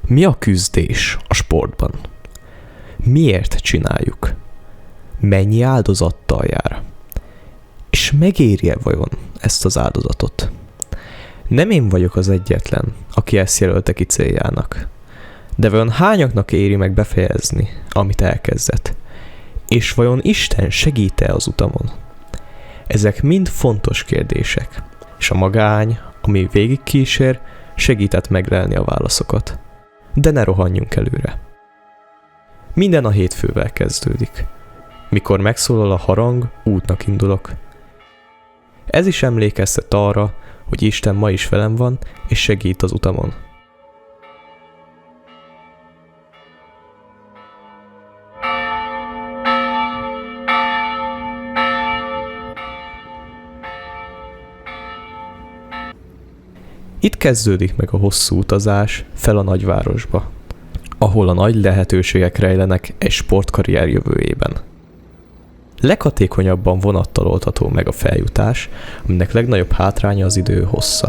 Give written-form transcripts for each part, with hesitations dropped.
Mi a küzdés a sportban? Miért csináljuk? Mennyi áldozattal jár? És megéri-e vajon ezt az áldozatot? Nem én vagyok az egyetlen, aki ezt jelölte ki céljának. De vajon hányaknak éri meg befejezni, amit elkezdett? És vajon Isten segít-e az utamon? Ezek mind fontos kérdések, és a magány, ami végigkísér, segített meglelni a válaszokat. De ne rohanjunk előre. Minden a hétfővel kezdődik. Mikor megszólal a harang, útnak indulok. Ez is emlékeztet arra, hogy Isten ma is velem van, és segít az utamon. Itt kezdődik meg a hosszú utazás fel a nagyvárosba, ahol a nagy lehetőségek rejlenek egy sportkarrier jövőjében. Leghatékonyabban vonattal oldható meg a feljutás, aminek legnagyobb hátránya az idő hossza.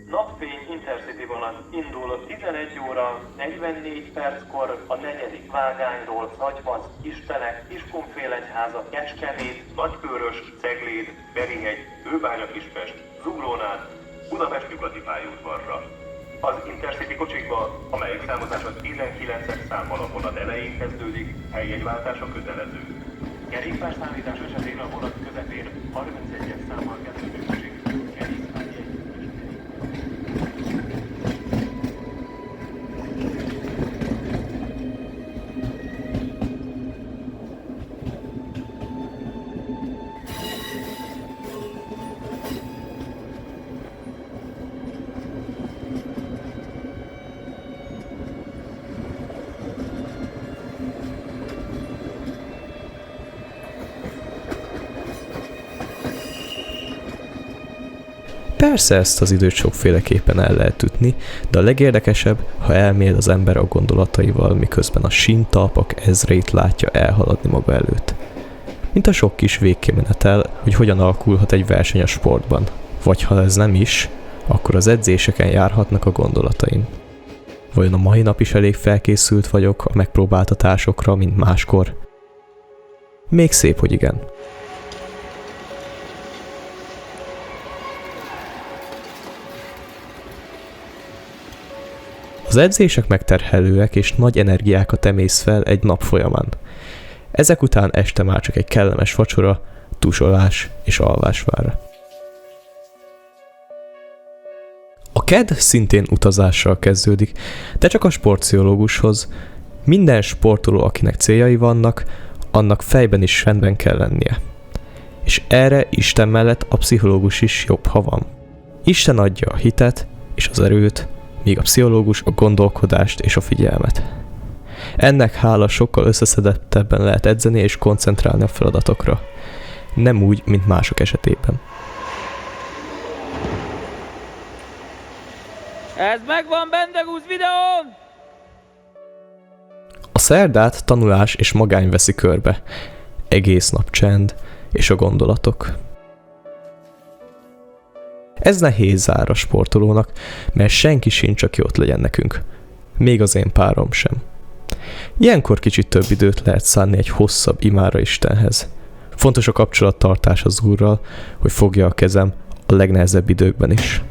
Napfény Intercity vonat indul 11 óra 44 perckor a 4. vágányról Nagyvac, Istenek, Kiskunfélegyháza, Kecskemét, Nagykőrös, Cegléd, Berihegy, Kőbánya-Kispest, Zuglónál, Budapest nyugati pályaudvarra. Az Intercity kocsikba, amelyik számozása 19-es számmal a vonat elején kezdődik, helyjegyváltása kötelező. Kerékpárszállítás esetén a vonat közepén 31-es számmal kezdődő kocsik kerékpárjegy. Persze ezt az időt sokféleképpen el lehet ütni, de a legérdekesebb, ha elmél az ember a gondolataival, miközben a síntalpak ezreit látja elhaladni maga előtt. Mint a sok kis végkimenetel, hogy hogyan alakulhat egy verseny a sportban. Vagy ha ez nem is, akkor az edzéseken járhatnak a gondolataim. Vajon a mai nap is elég felkészült vagyok a megpróbáltatásokra, mint máskor? Még szép, hogy igen. Az edzések megterhelőek és nagy energiákat emész fel egy nap folyamán. Ezek után este már csak egy kellemes vacsora, tusolás és alvás vár. A kedd szintén utazással kezdődik, de csak a sportpszichológushoz. Minden sportoló, akinek céljai vannak, annak fejben is rendben kell lennie. És erre Isten mellett a pszichológus is jobb, ha van. Isten adja a hitet és az erőt, míg a pszichológus a gondolkodást és a figyelmet. Ennek hála sokkal összeszedettebben lehet edzeni és koncentrálni a feladatokra. Nem úgy, mint mások esetében. Ez megvan Bendegúz videón! A szerdát tanulás és magány veszi körbe. Egész nap csend és a gondolatok. Ez nehéz ár a sportolónak, mert senki sincs, aki ott legyen nekünk. Még az én párom sem. Ilyenkor kicsit több időt lehet szánni egy hosszabb imára Istenhez. Fontos a kapcsolattartás az Úrral, hogy fogja a kezem a legnehezebb időkben is.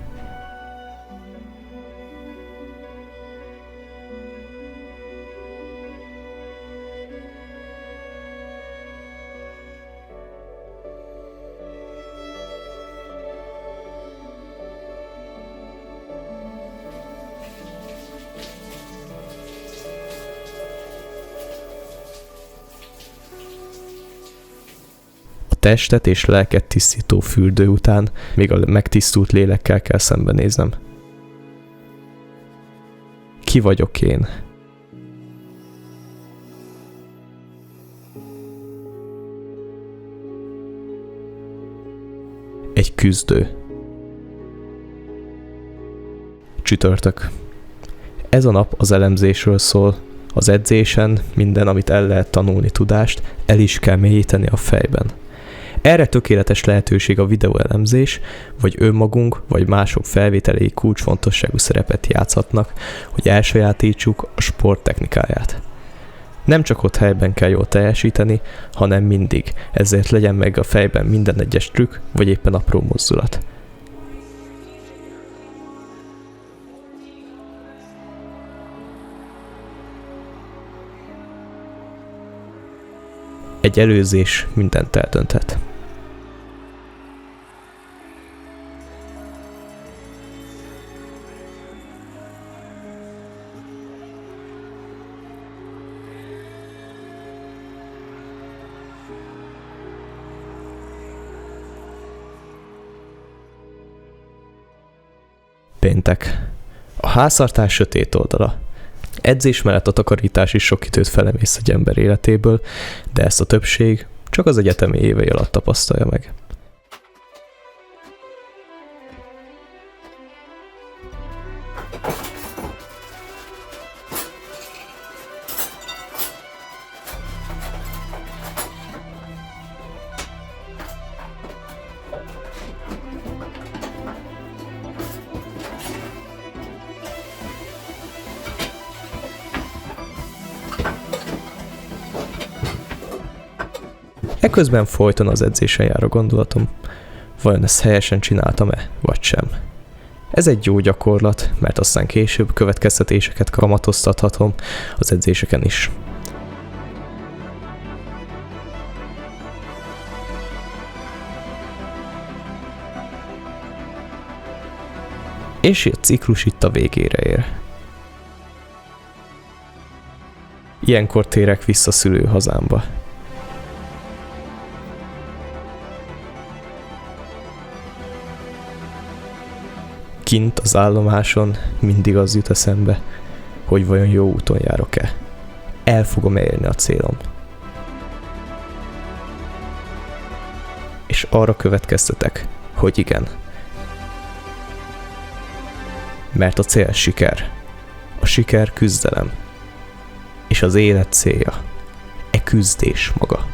Testet és lelket tisztító fürdő után még a megtisztult lélekkel kell szembenéznem. Ki vagyok én? Egy küzdő. Csütörtök. Ez a nap az elemzésről szól. Az edzésen minden, amit el lehet tanulni tudást, el is kell mélyíteni a fejben. Erre tökéletes lehetőség a videóelemzés, vagy önmagunk, vagy mások felvételei kulcsfontosságú szerepet játszhatnak, hogy elsajátítsuk a sport technikáját. Nem csak ott helyben kell jól teljesíteni, hanem mindig, ezért legyen meg a fejben minden egyes trükk, vagy éppen apró mozdulat. Egy előzés mindent eldönthet. Péntek. A háztartás sötét oldala. Edzés mellett a takarítás is sok időt felemész egy ember életéből, de ezt a többség csak az egyetemi évei alatt tapasztalja meg. Eközben folyton az edzésen jár a gondolatom, vajon ezt helyesen csináltam-e, vagy sem. Ez egy jó gyakorlat, mert aztán később következtetéseket kamatoztathatom az edzéseken is. És a ciklus itt a végére ér. Ilyenkor térek vissza szülőhazámba. Kint az állomáson mindig az jut eszembe, hogy vajon jó úton járok-e. El fogom érni a célom. És arra következtetek, hogy igen. Mert a cél siker. A siker küzdelem. És az élet célja. E küzdés maga.